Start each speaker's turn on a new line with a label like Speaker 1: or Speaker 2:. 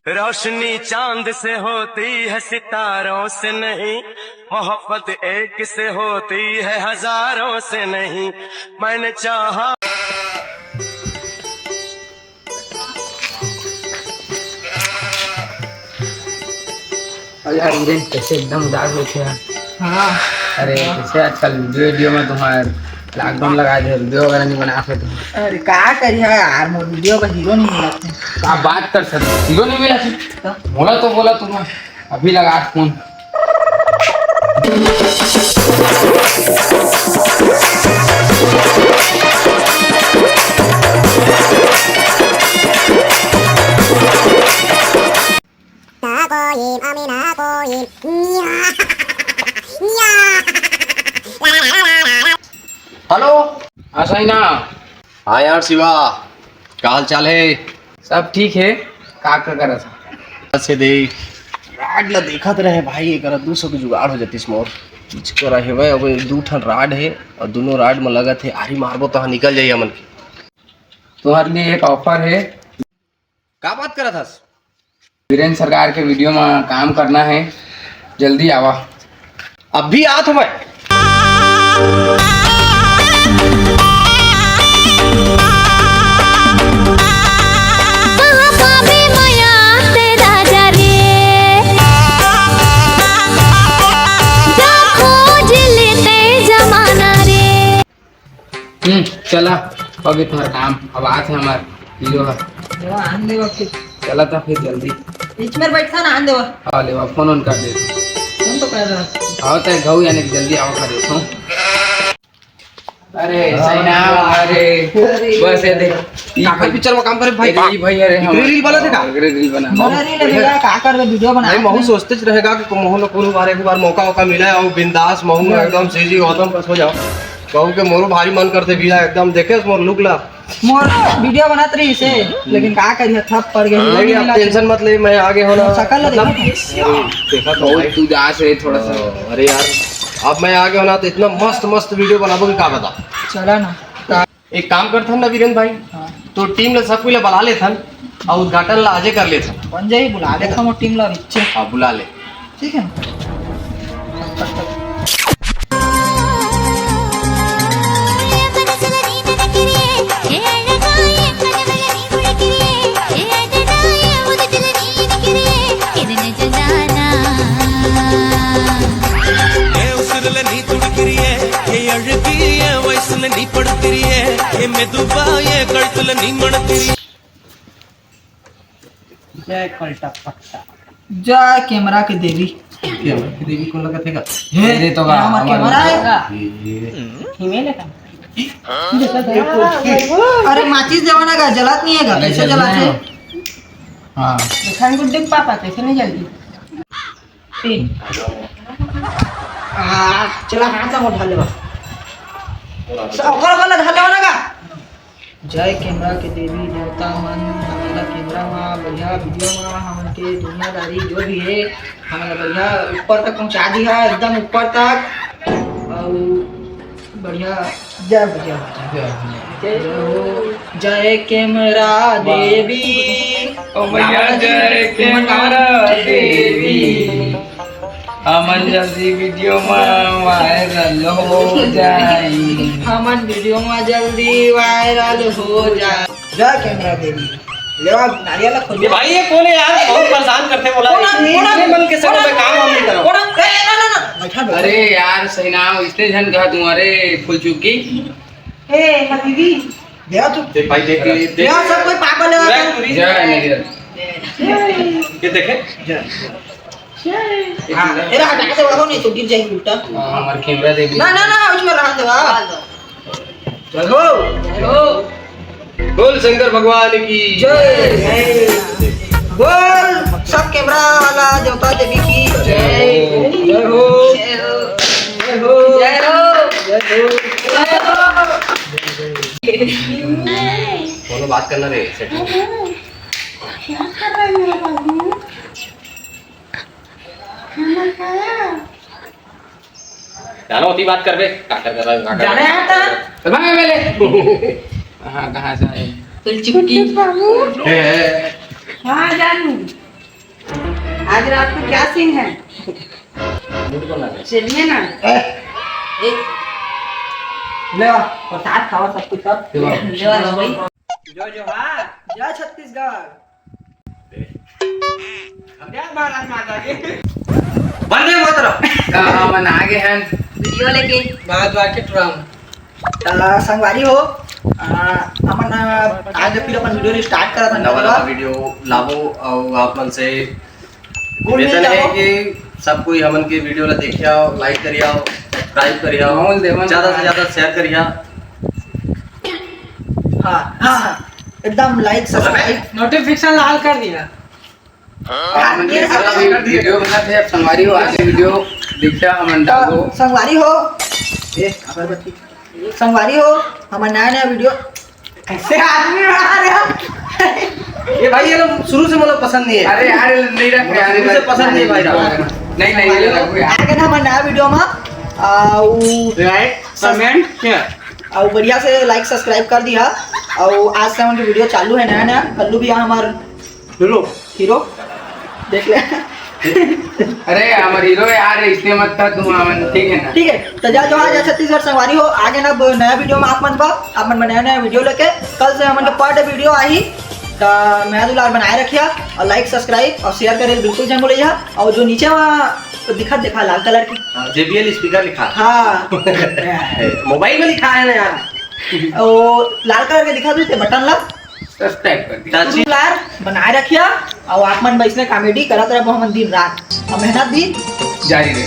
Speaker 1: रोशनी चांद से होती है सितारों से नहीं, मोहब्बत एक से होती है हजारों से नहीं। मैंने चाहा
Speaker 2: यार वीरेन कैसे एकदम उदास बैठे यार।
Speaker 3: हाँ
Speaker 2: अरे कैसे आजकल वीडियो में तुम्हारे लॉकडाउन लगा दे, वीडियो वगैरह नहीं बना पाते।
Speaker 3: अरे क्या करिए यार, मोर वीडियो का हीरो नहीं मिला थे।
Speaker 2: आप बात कर सकते, हीरो नहीं मिला थे? बोला तो बोला तुम्हें, अभी लगा फोन।
Speaker 4: हेलो।
Speaker 2: हाँ सही ना।
Speaker 4: हाँ यार शिवा, क्या हाल चाल है?
Speaker 2: सब ठीक है। का कर था
Speaker 4: से देख राड ला देखा तो रहे भाई, एक 200 की जुगाड़ हो जाती इसमें। और चीज को रहे भाई, अब 2 ठन राड है और दोनों राड में लगा थे, आरी मारबो तो निकल जाइए मन की।
Speaker 2: तुम्हारे लिए एक ऑफर है।
Speaker 4: क्या बात करा था?
Speaker 2: वीरेन सरकार के वीडियो में काम करना है, जल्दी आवा।
Speaker 4: अभी आ तो मैं।
Speaker 2: चला अभी तुम्हारा काम, अब आज है हमारा हीरो है।
Speaker 3: देवा आन देवा फिर
Speaker 2: चला था फिर जल्दी।
Speaker 3: बीच में बैठा ना आन देवा।
Speaker 2: हाँ लेवा फोन ऑन कर दे।
Speaker 3: कौन तो कह रहा?
Speaker 2: आओ तो घऊ यानी जल्दी आओ कर देता हूँ। अरे सही ना। अरे बस ये देख
Speaker 4: काका पिक्चर में काम करे भाई।
Speaker 2: ये भाई अरे हम
Speaker 4: रील बना थे का?
Speaker 2: रील बना।
Speaker 3: अरे रे भैया का कर दे, वीडियो बना।
Speaker 4: भाई महू सोचते रहेगा कि महू ने कोनो बार एक बार मौका मिला है और बिंदास महू में एकदम सीजी गौतम बस हो जाओ। कहूँ के मोरू भारी मन करते भीड़ा एकदम देखे मोर लुक ला।
Speaker 3: मोर वीडियो बनात रही से, लेकिन का करिए थप पड़ गई।
Speaker 4: नहीं आप टेंशन मत ले, मैं आगे होना।
Speaker 3: शकल
Speaker 4: देखा तो
Speaker 2: बहुत तू जा से थोड़ा सा।
Speaker 4: अरे यार अब मैं आगे होना तो इतना मस्त मस्त वीडियो बनाबो कि का बता।
Speaker 3: चला ना
Speaker 4: एक काम करथन ना वीरेन भाई, तो टीम ले सब कोई बुला लेथन और उद्घाटन ला आजे कर लेथन।
Speaker 3: बन जाई, बुला ले हम टीम ला नीचे।
Speaker 4: हाँ बुला ले।
Speaker 3: ठीक है। जय कल्टा पट्टा, जय कैमरा के देवी।
Speaker 4: देवी को लगा थे
Speaker 2: ये तो का
Speaker 3: हमारा कैमरा है। हिमेल का अरे माचिस जमाना का जलात नहीं है, कैसे जलाते?
Speaker 2: हाँ
Speaker 3: दिखाई को देख पापा कैसे नहीं जल्दी। चला हाथ से उठा ले बस। ओकर वाला ढाले वाला का। जय कैमरा के देवी देवता मन, हमारा कैमरा में बढ़िया वीडियो में हमन के दुनियादारी जो भी है हमारा बढ़िया ऊपर तक पहुंचा दी है, एकदम ऊपर तक। और बढ़िया जय बढ़िया जय हो, जय कैमरा देवी।
Speaker 2: ओ भैया जय कैमरा देवी, हमन जल्दी वीडियो में वायरल हो जाई।
Speaker 3: हमन वीडियो में जल्दी वायरल हो जाए। जय कैमरा देवी। लेवा नारियल खोल दे
Speaker 4: भाई। ये कौन है यार, बहुत परेशान करते बोला। इतने मन के समय में काम हम नहीं करो।
Speaker 3: ना बैठा
Speaker 2: अरे यार सही ना, इतने जन कहा तुम्हारे फुल चुकी।
Speaker 3: ए हबीबी देवा तू
Speaker 4: देख भाई, देख
Speaker 3: देवा सब कोई पागल है।
Speaker 2: जय निरल
Speaker 4: ये देखे
Speaker 3: हां एरा हटा से वागो नहीं तो गिर जाएगी उल्टा।
Speaker 2: हमारे कैमरा देवी।
Speaker 3: ना ना ना उसमें रहा देवा। चलो
Speaker 4: बोल शंकर भगवान की
Speaker 3: जय। बोल सब कैमरा वाला देवता देवी की जय। जय हो जय हो जय हो जय हो।
Speaker 4: बोलो बात करना रे।
Speaker 5: क्या कर रही है बाबू? खाना खाया?
Speaker 4: जानो होती बात कर बे। का कर रहा
Speaker 3: जाने आता
Speaker 2: भाग मेले। हाँ कहाँ से आए?
Speaker 3: फुल चुकी
Speaker 5: बाबू हाँ जानू आज रात को क्या सीन है? चलिए ना।
Speaker 3: ले आ, प्रसाद खाओ सब कुछ सब।
Speaker 5: ले वाला भाई।
Speaker 3: जो जोहार, जय छत्तीसगढ़। जय महाराज माता की।
Speaker 2: बंदे मत रहो।
Speaker 4: मन आगे हैं
Speaker 5: वीडियो लेके
Speaker 3: संगवारी हो हमन आज फिर अपन वीडियो स्टार्ट करा था
Speaker 4: नवा वीडियो लावो और आप मन से
Speaker 3: गुड
Speaker 4: निवेदन
Speaker 3: न्यूज़
Speaker 4: है
Speaker 3: लावो।
Speaker 4: कि सब कोई हमन के वीडियो ला देखिया लाइक करिया सब्सक्राइब करिया ज्यादा से ज्यादा शेयर करिया।
Speaker 3: हाँ हाँ एकदम लाइक सब्सक्राइब
Speaker 2: नोटिफिकेशन लाल कर दिया।
Speaker 4: वीडियो बनाते हैं संगवारी हो आगे वीडियो देखिया हमन डालो
Speaker 3: संगवारी हो अगरबत्ती संगवारी हो हमारा नया नया वीडियो कैसे आदमी बना रहे हो
Speaker 4: ये भाई ये लोग शुरू से मतलब पसंद नहीं है।
Speaker 2: अरे यार नहीं रख यार
Speaker 4: शुरू से पसंद नहीं भाई
Speaker 2: नहीं नहीं ये रखो यार।
Speaker 3: आगे ना हमारा नया वीडियो में
Speaker 2: लाइक कमेंट शेयर
Speaker 3: और बढ़िया से लाइक सब्सक्राइब कर दिया और आज से हमारे वीडियो चालू है नया नया कल्लू भी हमार हीरो देख ले
Speaker 2: अरे हमारे हीरो यार इसलिए मत था तुम अमन ठीक है ना।
Speaker 3: ठीक है तो जा जो आज छत्तीसगढ़ संगवारी हो आगे ना नया वीडियो में आप मन नया नया वीडियो लेके कल से हमन के पर डे वीडियो आई तो नया दुलार बनाए रखिया और लाइक सब्सक्राइब और शेयर करे बिल्कुल जन बोले और जो नीचे वहाँ दिखा लाल कलर की
Speaker 4: JBL स्पीकर लिखा
Speaker 3: हाँ
Speaker 4: मोबाइल में लिखा है ना यार।
Speaker 3: वो लाल कलर के दिखा भी थे बटन ला
Speaker 2: सब्सक्राइब कर दिया।
Speaker 4: चाची
Speaker 3: दुलार बनाए रखिया और आप मन बैसने कॉमेडी करत रहे हम दिन रात और मेहनत भी
Speaker 2: जारी रहे।